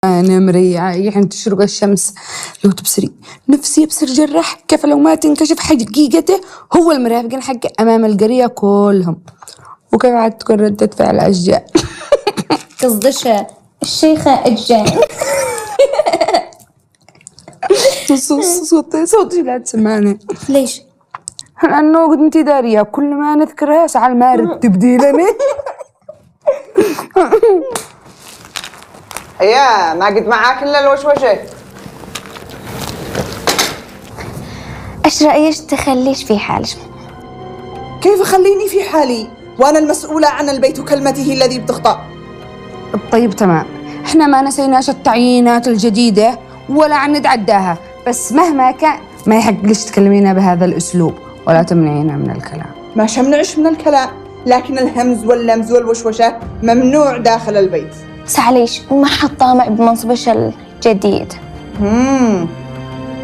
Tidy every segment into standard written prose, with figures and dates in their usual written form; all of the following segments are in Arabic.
أنا مريعة حين تشرق الشمس. لو تبصري نفسي أبصر جراح كيف لو ما تنكشف حقيقته هو المرافقين حقه أمام القرية كلهم. وكيف عاد تكون ردة فعل أشجاع؟ قصدش الشيخة أجان. صوتي لا تسمعني. ليش؟ لأنه قد انتي دارية كل ما نذكرها سعى المارد تبديلني. يا ما قد معاك الا الوشوشه. ايش رأيك تخليش في حالك؟ كيف اخليني في حالي وانا المسؤولة عن البيت وكلمته الذي بتخطأ؟ طيب تمام، احنا ما نسيناش التعيينات الجديدة ولا عن نتعداها، بس مهما كان ما يحقلش تكلمينا بهذا الأسلوب ولا تمنعينا من الكلام. ما شمنعش من الكلام، لكن الهمز واللمز والوشوشة ممنوع داخل البيت. سعليش ما حد طامع بمنصبش الجديد.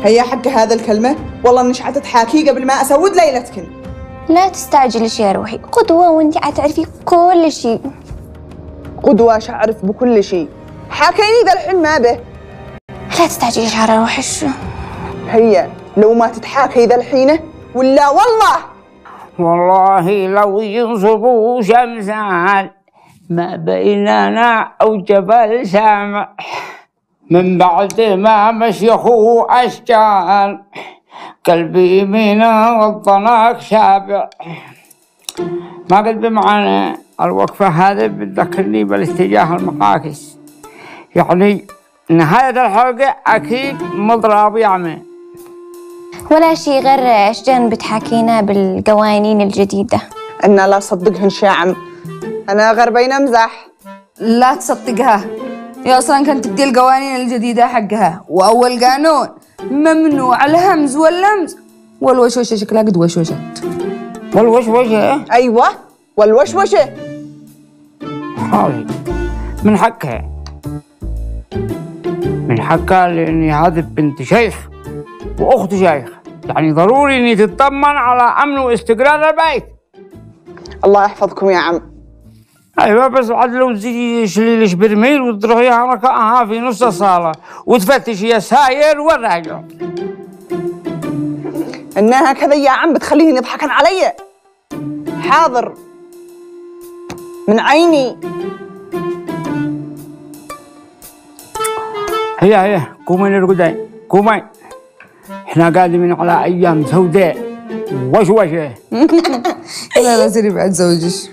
هيا حق هذا الكلمة والله اني شحتت حاكي قبل ما اسود ليلتكن. لا تستعجليش يا روحي، قدوة وانتي عتعرفي كل شيء. قدوة شعرف بكل شيء، حاكيني ذا الحين ما به. لا تستعجليش على روحي. هيا لو ما تتحاكي ذا الحين ولا والله لو ينصبوا شمسان ما بيننا أو جبل سامع من بعد ما مشيخوا أشجان قلبي يمينا والطناك شابع. ما قد بمعنى الوقفة هذه بتذكرني بالاتجاه المقاكس، يعني نهاية الحلقة أكيد مضرب يعمل ولا شي غير أشجان بتحاكينا بالقوانين الجديدة. أنا لا صدقهن شاعم، أنا غربين أمزح. لا تصدقها، هي أصلا كانت تدي القوانين الجديدة حقها، وأول قانون ممنوع الهمز واللمز والوشوشة. شكلها قد وشوشت. والوشوشة؟ أيوة والوشوشة حاولي من حقها لأني هذه بنت شيخ وأخت شيخ، يعني ضروري إني تطمن على أمن واستقرار البيت. الله يحفظكم يا عم. أيوة بس عاد لو تزيدي تشيليلش برميل وتروحيها ركعها في نص الصالة وتفتشي يا ساير والراجع. إنها كذا يا عم بتخليهم يضحكن علي. حاضر من عيني. هي قومين ارقدين قومين، احنا قادمين على أيام سوداء وشوشة. لا سيري بعد زوجش.